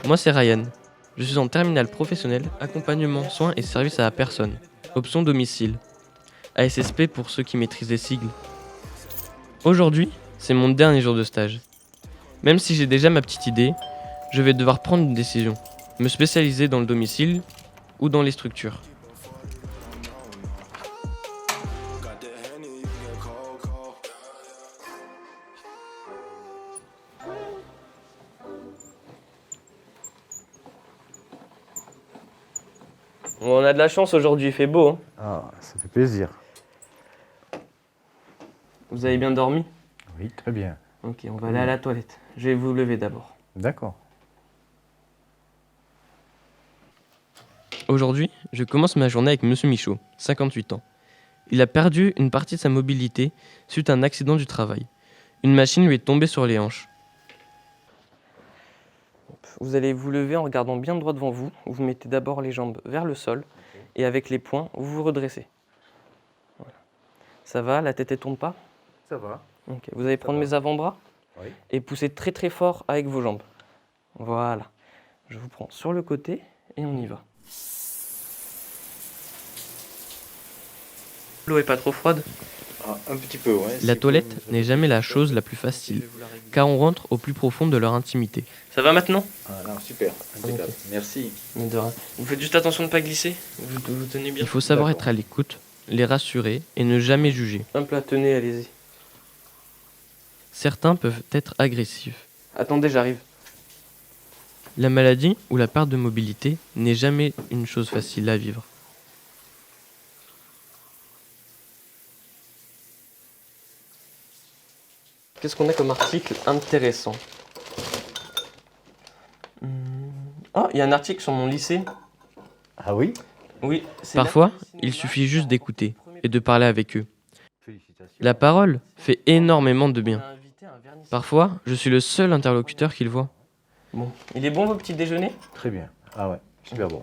Moi, c'est Ryan. Je suis en terminale professionnelle, accompagnement, soins et services à la personne. Option domicile. ASSP pour ceux qui maîtrisent les sigles. Aujourd'hui, c'est mon dernier jour de stage. Même si j'ai déjà ma petite idée, je vais devoir prendre une décision. Me spécialiser dans le domicile ou dans les structures. On a de la chance aujourd'hui, il fait beau. Hein. Ah, ça fait plaisir. Vous avez bien dormi? Oui, très bien. Ok, on va aller à la toilette. Je vais vous lever d'abord. D'accord. Aujourd'hui, je commence ma journée avec Monsieur Michaud, 58 ans. Il a perdu une partie de sa mobilité suite à un accident du travail. Une machine lui est tombée sur les hanches. Vous allez vous lever en regardant bien droit devant vous. Vous mettez d'abord les jambes vers le sol et avec les poings, vous vous redressez. Voilà. Ça va? La tête ne tombe pas? Ça va. Ok. Vous allez prendre mes avant-bras Oui. et pousser très très fort avec vos jambes. Voilà. Je vous prends sur le côté et on y va. L'eau est pas trop froide? Ah, un petit peu, ouais. La toilette n'est jamais la chose la plus facile, car on rentre au plus profond de leur intimité. Ça va maintenant? Ah non, super, impeccable. Ok. Merci. Mais de rien. Vous faites juste attention de ne pas glisser. Vous tenez bien. Il faut savoir être à l'écoute, les rassurer et ne jamais juger. Hop là, tenez, allez-y. Certains peuvent être agressifs. Attendez, j'arrive. La maladie ou la perte de mobilité n'est jamais une chose facile à vivre. Qu'est-ce qu'on a comme article intéressant? Ah, il y a un article sur mon lycée. Ah oui? Oui. Parfois, il suffit juste d'écouter et de parler avec eux. La parole fait énormément de bien. Parfois, je suis le seul interlocuteur qu'ils voient. Bon, il est bon vos petits déjeuners? Très bien. Ah ouais, super bon.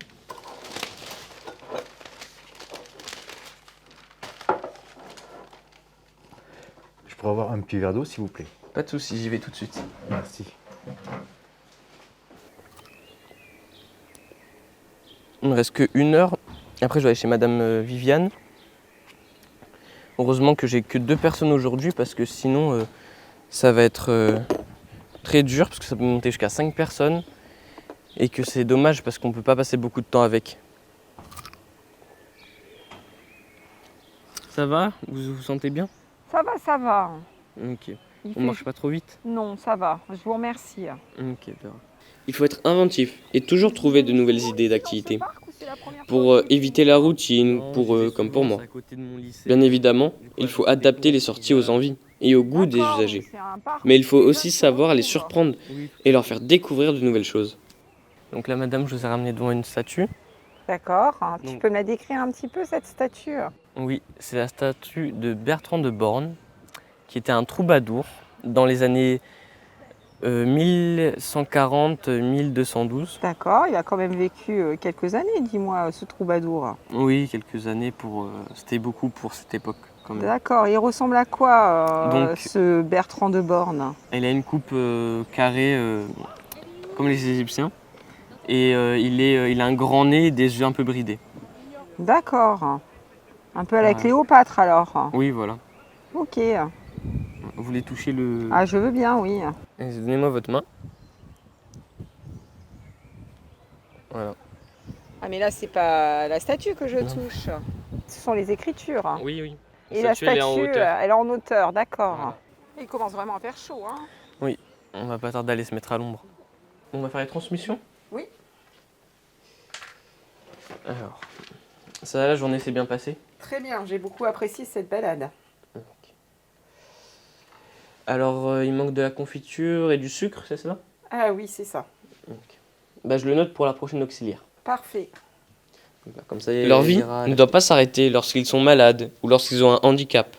Je pourrais avoir un petit verre d'eau, s'il vous plaît? Pas de soucis, j'y vais tout de suite. Merci. Il me reste que 1 heure. Après, je vais aller chez Madame Viviane. Heureusement que j'ai que 2 personnes aujourd'hui parce que sinon, ça va être très dur parce que ça peut monter jusqu'à 5 personnes et que c'est dommage parce qu'on peut pas passer beaucoup de temps avec. Ça va? Vous vous sentez bien? Ça va, ça va. Ok. Il On fait- marche pas trop vite? Non, ça va. Je vous remercie. Ok, d'accord. Il faut être inventif et toujours trouver de nouvelles idées d'activités. Pour éviter la routine, pour eux comme pour moi. Bien évidemment, il faut adapter les sorties aux envies et au goût des usagers. Mais il faut aussi savoir les surprendre et leur faire découvrir de nouvelles choses. Donc là, madame, je vous ai ramené devant une statue. D'accord. Tu Donc- peux me la décrire un petit peu, cette statue? Oui, c'est la statue de Bertrand de Born, qui était un troubadour dans les années 1140-1212. D'accord. Il a quand même vécu quelques années, dis-moi, ce troubadour. Oui, quelques années, c'était beaucoup pour cette époque quand même. D'accord. Il ressemble à quoi, Donc- ce Bertrand de Born? Il a une coupe carrée comme les Égyptiens et il a un grand nez et des yeux un peu bridés. D'accord. Un peu à la Voilà. Cléopâtre, alors. Oui, voilà. Ok. Vous voulez toucher le... Ah, je veux bien, oui. Donnez-moi votre main. Voilà. Ah, mais là, c'est pas la statue que je Non. touche. Ce sont les écritures. Oui, oui. Et la statue, elle est en hauteur. elle est en hauteur, d'accord. Voilà. Il commence vraiment à faire chaud, hein. On va pas tarder à aller se mettre à l'ombre. On va faire les transmissions? Oui. Alors, ça, la journée s'est bien passée? Très bien, j'ai beaucoup apprécié cette balade. Alors, il manque de la confiture et du sucre, c'est ça? Ah oui, c'est ça. Bah, je le note pour la prochaine auxiliaire. Parfait. Comme ça, leur vie ne doit pas s'arrêter lorsqu'ils sont malades ou lorsqu'ils ont un handicap.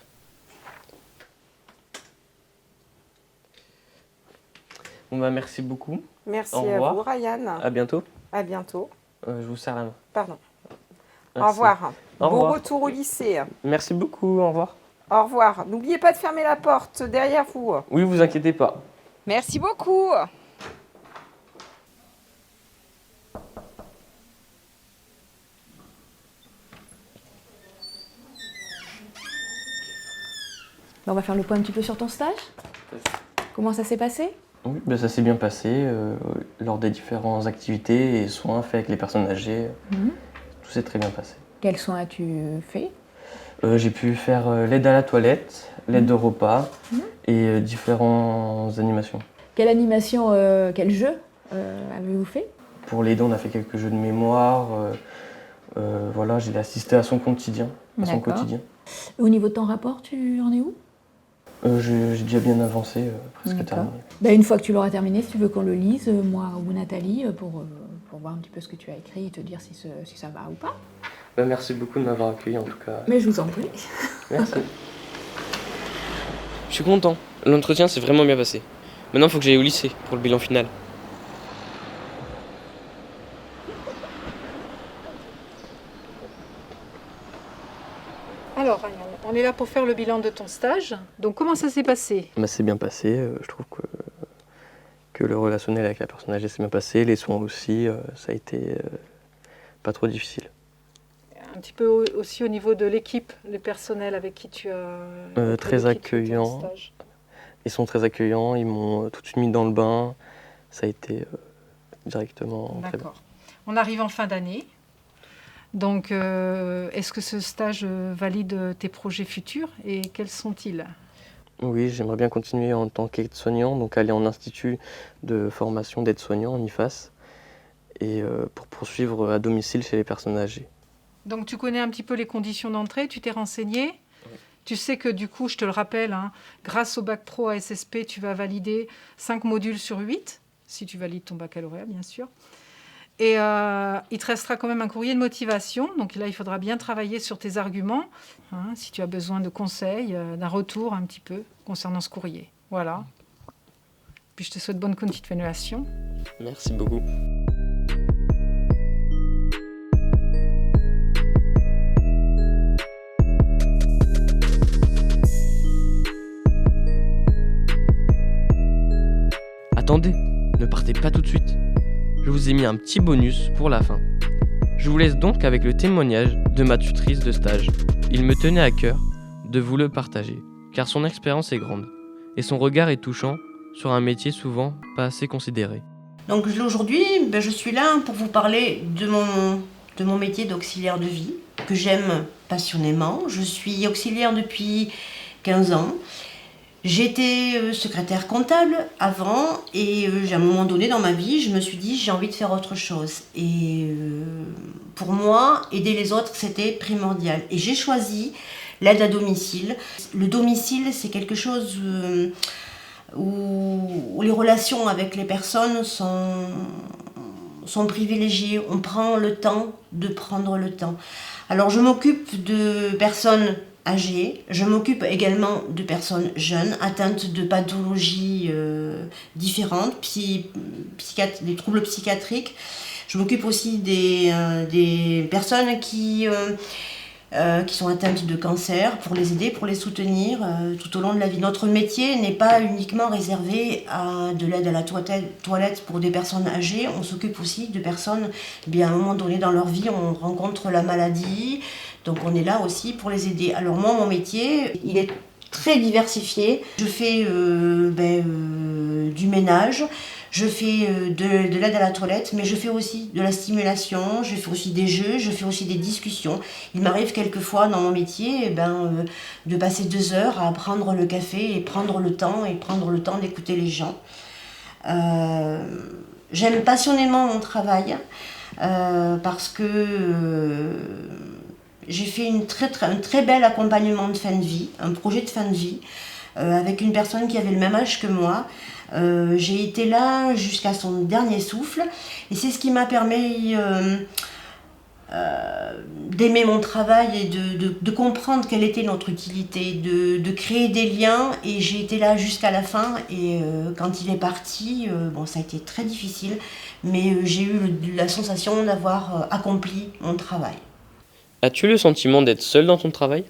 Bon bah merci beaucoup. Merci Au à revoir. vous, Ryan. À bientôt. À bientôt. Je vous serre la main. Pardon. Au Merci. revoir. Au Bon revoir. retour au lycée. Merci beaucoup. Au revoir. Au revoir. N'oubliez pas de fermer la porte derrière vous. Oui, vous inquiétez pas. Merci beaucoup. On va faire le point un petit peu sur ton stage. Comment ça s'est passé? Oui, ça s'est bien passé lors des différentes activités et soins faits avec les personnes âgées. Tout s'est très bien passé. Quels soins as-tu fait? J'ai pu faire l'aide à la toilette, l'aide au repas et différentes animations. Quelle animation, quel jeu avez-vous fait? Pour l'aider, on a fait quelques jeux de mémoire. Voilà, j'ai assisté à son quotidien. Au niveau de ton rapport, tu en es où? J'ai déjà bien avancé, presque terminé. Une fois que tu l'auras terminé, si tu veux qu'on le lise, moi ou Nathalie, pour voir un petit peu ce que tu as écrit et te dire si ça va ou pas. Merci beaucoup de m'avoir accueilli en tout cas. Mais je vous en prie. Merci. Je suis content. L'entretien s'est vraiment bien passé. Maintenant, il faut que j'aille au lycée pour le bilan final. Alors, Ryan, on est là pour faire le bilan de ton stage. Donc, comment ça s'est passé? C'est bien passé. Je trouve que le relationnel avec la personne âgée s'est bien passé. Les soins aussi, ça a été pas trop difficile. Un petit peu aussi au niveau de l'équipe, le personnel avec qui tu as... Très accueillant. Ils sont très accueillants. Ils m'ont tout de suite mis dans le bain. Ça a été directement très bien. D'accord. On arrive en fin d'année. Donc, est-ce que ce stage valide tes projets futurs et quels sont-ils? Oui, j'aimerais bien continuer en tant qu'aide-soignant, donc aller en institut de formation d'aide-soignant en IFAS et pour poursuivre à domicile chez les personnes âgées. Donc, tu connais un petit peu les conditions d'entrée, tu t'es renseigné? Oui. Tu sais que du coup, je te le rappelle, grâce au bac pro à SSP, tu vas valider 5 modules sur 8, si tu valides ton baccalauréat, bien sûr. Et il te restera quand même un courrier de motivation. Donc là, il faudra bien travailler sur tes arguments, si tu as besoin de conseils, d'un retour un petit peu concernant ce courrier. Voilà. Puis je te souhaite bonne continuation. Merci beaucoup. Attendez, ne partez pas tout de suite. Je vous ai mis un petit bonus pour la fin. Je vous laisse donc avec le témoignage de ma tutrice de stage. Il me tenait à cœur de vous le partager, car son expérience est grande et son regard est touchant sur un métier souvent pas assez considéré. Donc aujourd'hui, je suis là pour vous parler de mon métier d'auxiliaire de vie, que j'aime passionnément. Je suis auxiliaire depuis 15 ans. J'étais secrétaire comptable avant et à un moment donné dans ma vie, je me suis dit j'ai envie de faire autre chose. Et pour moi, aider les autres, c'était primordial. Et j'ai choisi l'aide à domicile. Le domicile, c'est quelque chose où les relations avec les personnes sont privilégiées. On prend le temps de prendre le temps. Alors je m'occupe de personnes âgées, je m'occupe également de personnes jeunes atteintes de pathologies différentes, des troubles psychiatriques. Je m'occupe aussi des personnes qui sont atteintes de cancer, pour les aider, pour les soutenir tout au long de la vie. Notre métier n'est pas uniquement réservé à de l'aide à la toilette pour des personnes âgées. On s'occupe aussi de personnes, à un moment donné dans leur vie, on rencontre la maladie. Donc on est là aussi pour les aider. Alors moi, mon métier, il est très diversifié. Je fais du ménage, je fais de l'aide à la toilette, mais je fais aussi de la stimulation, je fais aussi des jeux, je fais aussi des discussions. Il m'arrive quelquefois dans mon métier de passer 2 heures à prendre le café et prendre le temps d'écouter les gens. J'aime passionnément mon travail parce que j'ai fait un très bel accompagnement de fin de vie, un projet de fin de vie, avec une personne qui avait le même âge que moi. J'ai été là jusqu'à son dernier souffle et c'est ce qui m'a permis d'aimer mon travail et de comprendre quelle était notre utilité, de créer des liens, et j'ai été là jusqu'à la fin. Et quand il est parti, ça a été très difficile, mais j'ai eu la sensation d'avoir accompli mon travail. As-tu le sentiment d'être seule dans ton travail ?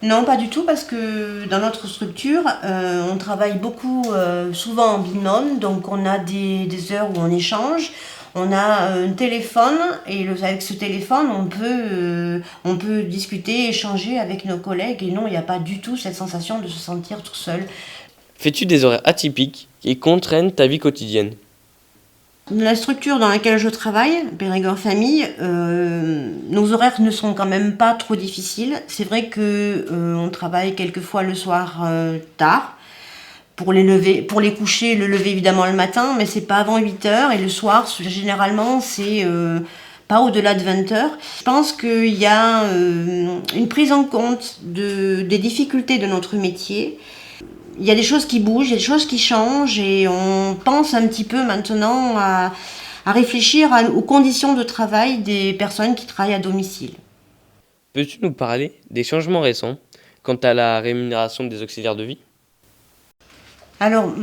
Non, pas du tout, parce que dans notre structure, on travaille beaucoup, souvent en binôme, donc on a des heures où on échange, On a un téléphone et avec ce téléphone, on peut discuter, échanger avec nos collègues et non, il n'y a pas du tout cette sensation de se sentir tout seul. Fais-tu des horaires atypiques qui contraignent ta vie quotidienne? La structure dans laquelle je travaille, Périgord Famille, nos horaires ne sont quand même pas trop difficiles. C'est vrai que on travaille quelquefois le soir tard pour les coucher, le lever évidemment le matin, mais c'est pas avant 8h et le soir généralement c'est pas au-delà de 20h. Je pense qu'il y a une prise en compte des difficultés de notre métier. Il y a des choses qui bougent, il y a des choses qui changent et on pense un petit peu maintenant à réfléchir aux conditions de travail des personnes qui travaillent à domicile. Peux-tu nous parler des changements récents quant à la rémunération des auxiliaires de vie? Alors,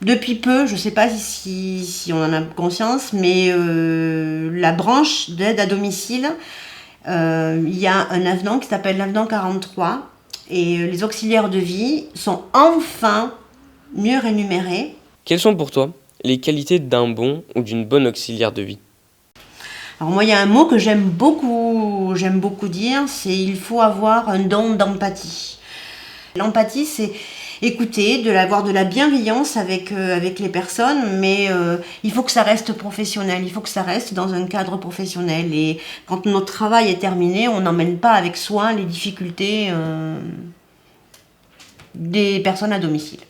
depuis peu, je ne sais pas si on en a conscience, mais la branche d'aide à domicile, il y a un avenant qui s'appelle l'avenant 43. Et les auxiliaires de vie sont enfin mieux rémunérés. Quelles sont pour toi les qualités d'un bon ou d'une bonne auxiliaire de vie? Alors moi, il y a un mot que j'aime beaucoup dire, c'est il faut avoir un don d'empathie. L'empathie, c'est écouter, avoir de la bienveillance avec les personnes, mais il faut que ça reste professionnel, il faut que ça reste dans un cadre professionnel. Et quand notre travail est terminé, on n'emmène pas avec soi les difficultés des personnes à domicile.